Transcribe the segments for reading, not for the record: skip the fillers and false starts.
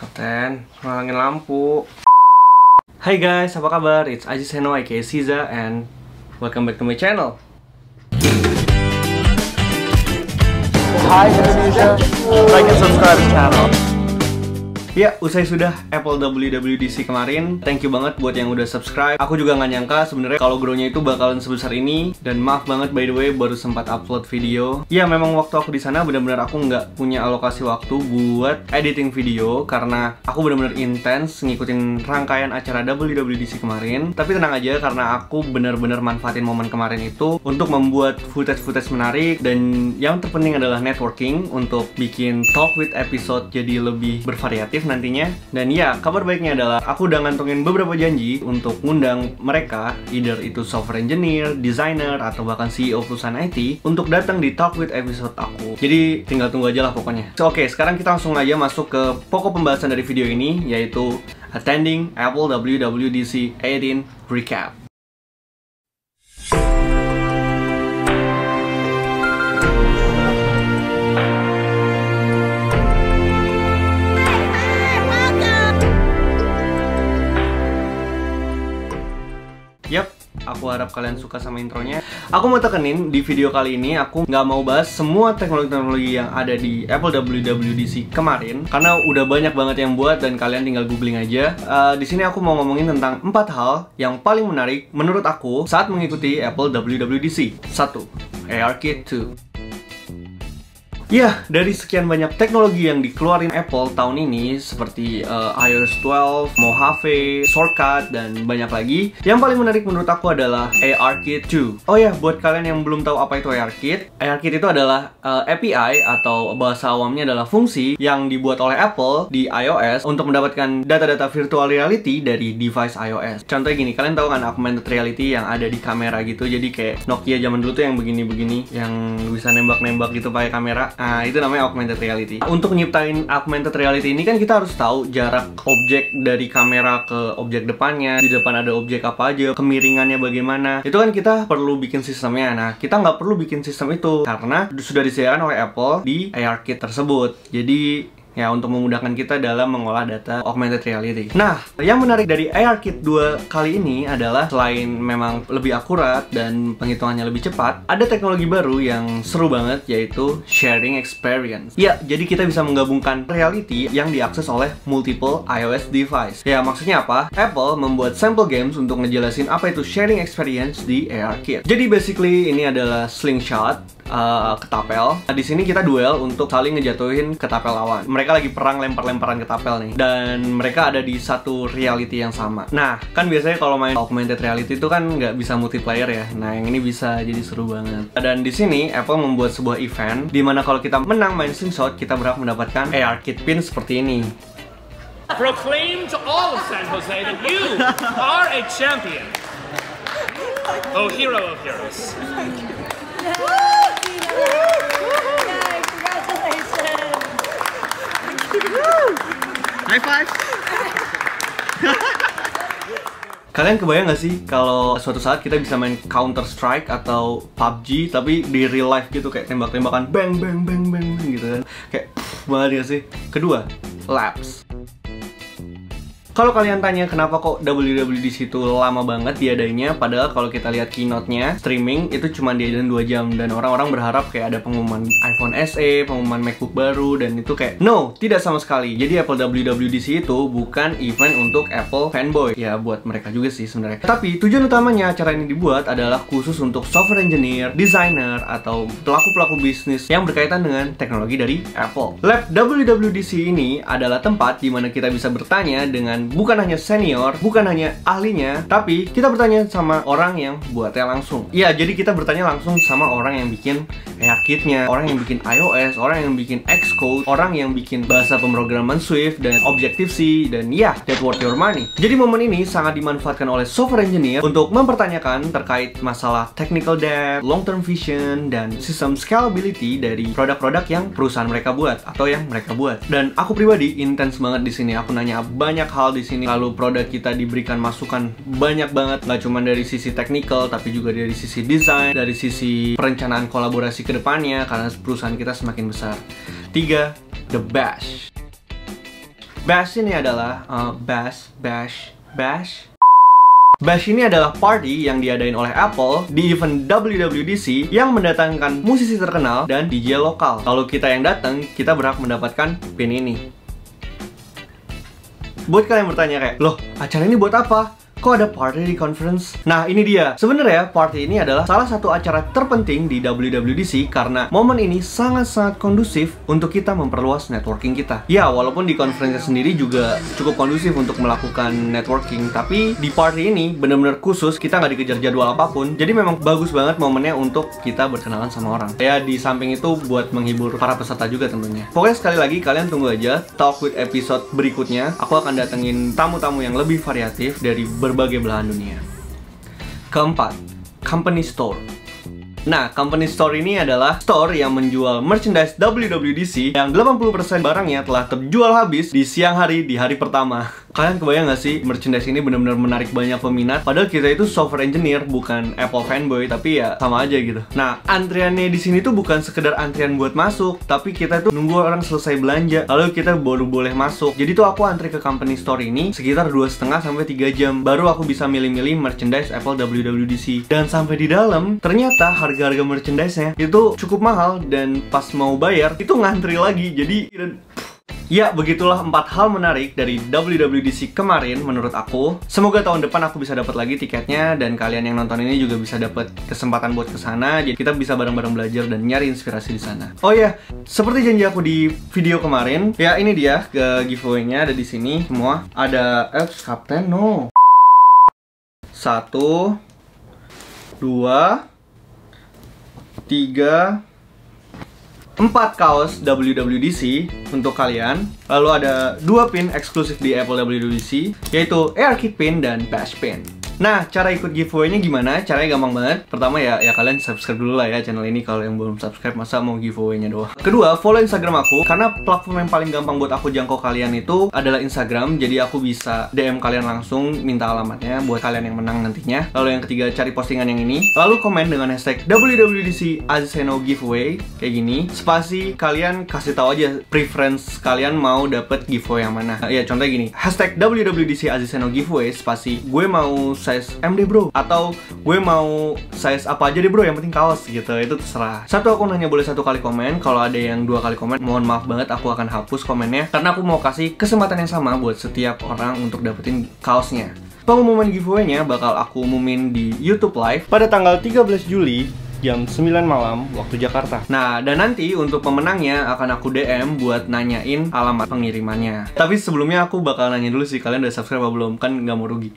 Kapten, ngalangin lampu. Hai guys, apa kabar? It's Aziz Heno aka Siza and welcome back to my channel. Hi Indonesia, like and subscribe channel. Ya, usai sudah Apple WWDC kemarin, thank you banget buat yang udah subscribe. Aku juga nggak nyangka sebenarnya kalau grow-nya itu bakalan sebesar ini. Dan maaf banget by the way, baru sempat upload video. Ya, memang waktu aku di sana benar-benar aku nggak punya alokasi waktu buat editing video karena aku benar-benar intens ngikutin rangkaian acara WWDC kemarin. Tapi tenang aja, karena aku benar-benar manfaatin momen kemarin itu untuk membuat footage-footage menarik, dan yang terpenting adalah networking untuk bikin talk with episode jadi lebih bervariatif nantinya. Dan ya, kabar baiknya adalah aku udah ngantongin beberapa janji untuk ngundang mereka, either itu software engineer, designer, atau bahkan CEO perusahaan IT untuk datang di Talk with episode aku. Jadi tinggal tunggu aja lah pokoknya. Oke, sekarang kita langsung aja masuk ke pokok pembahasan dari video ini, yaitu Attending Apple WWDC 18 Recap. Yap, aku harap kalian suka sama intronya. Aku mau tekenin di video kali ini aku nggak mau bahas semua teknologi-teknologi yang ada di Apple WWDC kemarin, karena udah banyak banget yang buat dan kalian tinggal googling aja. Di sini aku mau ngomongin tentang 4 hal yang paling menarik menurut aku saat mengikuti Apple WWDC. 1. ARKit 2. Ya, dari sekian banyak teknologi yang dikeluarin Apple tahun ini seperti iOS 12, Mojave, Shortcut, dan banyak lagi, yang paling menarik menurut aku adalah ARKit 2. Oh ya, buat kalian yang belum tahu apa itu ARKit itu adalah API atau bahasa awamnya adalah fungsi yang dibuat oleh Apple di iOS untuk mendapatkan data-data virtual reality dari device iOS. Contohnya gini, kalian tahu kan augmented reality yang ada di kamera gitu, jadi kayak Nokia zaman dulu tuh yang begini-begini, yang bisa nembak-nembak gitu pakai kamera. Nah, itu namanya augmented reality. Untuk nyiptain augmented reality ini kan kita harus tahu jarak objek dari kamera ke objek depannya, di depan ada objek apa aja, kemiringannya bagaimana. Itu kan kita perlu bikin sistemnya. Nah, kita nggak perlu bikin sistem itu karena sudah disediakan oleh Apple di ARKit tersebut. Jadi ya, untuk memudahkan kita dalam mengolah data augmented reality. Nah, yang menarik dari ARKit 2 kali ini adalah selain memang lebih akurat dan penghitungannya lebih cepat, ada teknologi baru yang seru banget, yaitu sharing experience. Ya, jadi kita bisa menggabungkan reality yang diakses oleh multiple iOS device. Ya, maksudnya apa? Apple membuat sampel games untuk ngejelasin apa itu sharing experience di ARKit. Jadi basically ini adalah slingshot, ketapel. Nah, di sini kita duel untuk saling ngejatuhin ketapel lawan. Mereka lagi perang lempar-lemparan ketapel nih, dan mereka ada di satu reality yang sama. Nah, kan biasanya kalau main augmented reality itu kan nggak bisa multiplayer ya. Nah, yang ini bisa, jadi seru banget. Dan di sini Apple membuat sebuah event di mana kalau kita menang main slingshot, kita berhak mendapatkan ARKit pin seperti ini. Proclaim to all of San Jose that you are a champion. Oh, hero of heroes. High five. Kalian kebayang gak sih kalau suatu saat kita bisa main Counter Strike atau PUBG tapi di real life gitu, kayak tembak-tembakan bang bang bang bang gitu kan, kayak banget gak sih? Kedua, Labs. Kalau kalian tanya kenapa kok WWDC itu lama banget diadainya, padahal kalau kita lihat keynote-nya streaming itu cuma diadain 2 jam, dan orang-orang berharap kayak ada pengumuman iPhone SE, pengumuman MacBook baru, dan itu kayak no, tidak sama sekali. Jadi Apple WWDC itu bukan event untuk Apple fanboy. Ya, buat mereka juga sih sebenarnya. Tapi tujuan utamanya acara ini dibuat adalah khusus untuk software engineer, designer, atau pelaku-pelaku bisnis yang berkaitan dengan teknologi dari Apple. Lab WWDC ini adalah tempat di mana kita bisa bertanya dengan bukan hanya senior, bukan hanya ahlinya, tapi kita bertanya sama orang yang buatnya langsung. Iya, jadi kita bertanya langsung sama orang yang bikin ARKit-nya, orang yang bikin iOS, orang yang bikin Xcode, orang yang bikin bahasa pemrograman Swift dan Objective-C, dan ya, that worth your money. Jadi momen ini sangat dimanfaatkan oleh software engineer untuk mempertanyakan terkait masalah technical debt, long-term vision, dan system scalability dari produk-produk yang perusahaan mereka buat atau yang mereka buat. Dan aku pribadi intens banget di sini. Aku nanya banyak hal di sini, lalu produk kita diberikan masukan banyak banget, nggak cuma dari sisi technical tapi juga dari sisi desain, dari sisi perencanaan kolaborasi ke depannya karena perusahaan kita semakin besar. 3. The Bash. Bash ini adalah Bash ini adalah party yang diadain oleh Apple di event WWDC yang mendatangkan musisi terkenal dan DJ lokal. Kalau kita yang datang, kita berhak mendapatkan pin ini. Buat kalian bertanya kayak, loh, acara ini buat apa? Kok ada party di conference? Nah, ini dia. Sebenarnya party ini adalah salah satu acara terpenting di WWDC karena momen ini sangat-sangat kondusif untuk kita memperluas networking kita. Ya, walaupun di conference sendiri juga cukup kondusif untuk melakukan networking, tapi di party ini benar-benar khusus, kita nggak dikejar jadwal apapun. Jadi memang bagus banget momennya untuk kita berkenalan sama orang. Ya, di samping itu buat menghibur para peserta juga tentunya. Pokoknya sekali lagi kalian tunggu aja Talk with episode berikutnya. Aku akan datengin tamu-tamu yang lebih variatif dari berbagai belahan dunia. Keempat, company store. Nah, company store ini adalah store yang menjual merchandise WWDC yang 80% barangnya telah terjual habis di siang hari di hari pertama. Kalian kebayang gak sih, merchandise ini benar-benar menarik banyak peminat. Padahal kita itu software engineer, bukan Apple fanboy, tapi ya sama aja gitu. Nah, antriannya di sini tuh bukan sekedar antrian buat masuk, tapi kita tuh nunggu orang selesai belanja, lalu kita baru boleh masuk. Jadi tuh aku antri ke company store ini sekitar 2,5 sampai 3 jam, baru aku bisa milih-milih merchandise Apple WWDC. Dan sampai di dalam, ternyata harga-harga merchandise-nya itu cukup mahal, dan pas mau bayar, itu ngantri lagi. Jadi ya, begitulah 4 hal menarik dari WWDC kemarin menurut aku. Semoga tahun depan aku bisa dapat lagi tiketnya, dan kalian yang nonton ini juga bisa dapat kesempatan buat kesana. Jadi kita bisa bareng-bareng belajar dan nyari inspirasi di sana. Oh ya, seperti janji aku di video kemarin, ya ini dia giveaway-nya ada di sini semua. Ada Kapten, no. 1, 2, 3, 4 kaos WWDC untuk kalian. Lalu ada 2 pin eksklusif di Apple WWDC, yaitu ARKit pin dan Bash pin. Nah, cara ikut giveaway-nya gimana? Caranya gampang banget. Pertama ya kalian subscribe dulu lah ya channel ini. Kalau yang belum subscribe, masa mau giveaway-nya doang. Kedua, follow Instagram aku, karena platform yang paling gampang buat aku jangkau kalian itu adalah Instagram. Jadi aku bisa DM kalian langsung, minta alamatnya buat kalian yang menang nantinya. Lalu yang ketiga, cari postingan yang ini, lalu komen dengan hashtag WWDC Aziseno giveaway kayak gini. Spasi kalian kasih tahu aja preference kalian mau dapet giveaway yang mana. Ya contohnya gini, hashtag WWDC Aziseno giveaway spasi gue mau size MD bro, atau gue mau size apa aja deh bro, yang penting kaos gitu. Itu terserah. Satu akun hanya boleh 1 kali komen. Kalau ada yang 2 kali komen, mohon maaf banget, aku akan hapus komennya, karena aku mau kasih kesempatan yang sama buat setiap orang untuk dapetin kaosnya. Pengumuman giveaway-nya bakal aku umumin di YouTube Live pada tanggal 13 Juli jam 9 malam waktu Jakarta. Nah, dan nanti untuk pemenangnya akan aku DM buat nanyain alamat pengirimannya. Tapi sebelumnya aku bakal nanya dulu sih, kalian udah subscribe apa belum? Kan nggak mau rugi.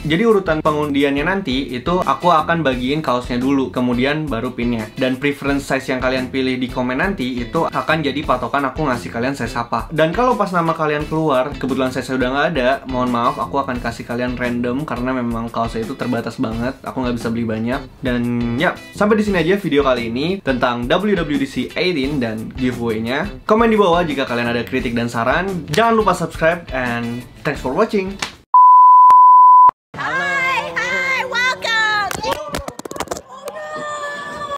Jadi urutan pengundiannya nanti itu aku akan bagiin kaosnya dulu, kemudian baru pinnya. Dan preference size yang kalian pilih di komen nanti itu akan jadi patokan aku ngasih kalian size apa. Dan kalau pas nama kalian keluar, kebetulan size udah nggak ada, mohon maaf, aku akan kasih kalian random karena memang kaosnya itu terbatas banget. Aku nggak bisa beli banyak. Dan ya, sampai di sini aja video kali ini tentang WWDC 18 dan giveaway-nya. Komen di bawah jika kalian ada kritik dan saran. Jangan lupa subscribe and thanks for watching.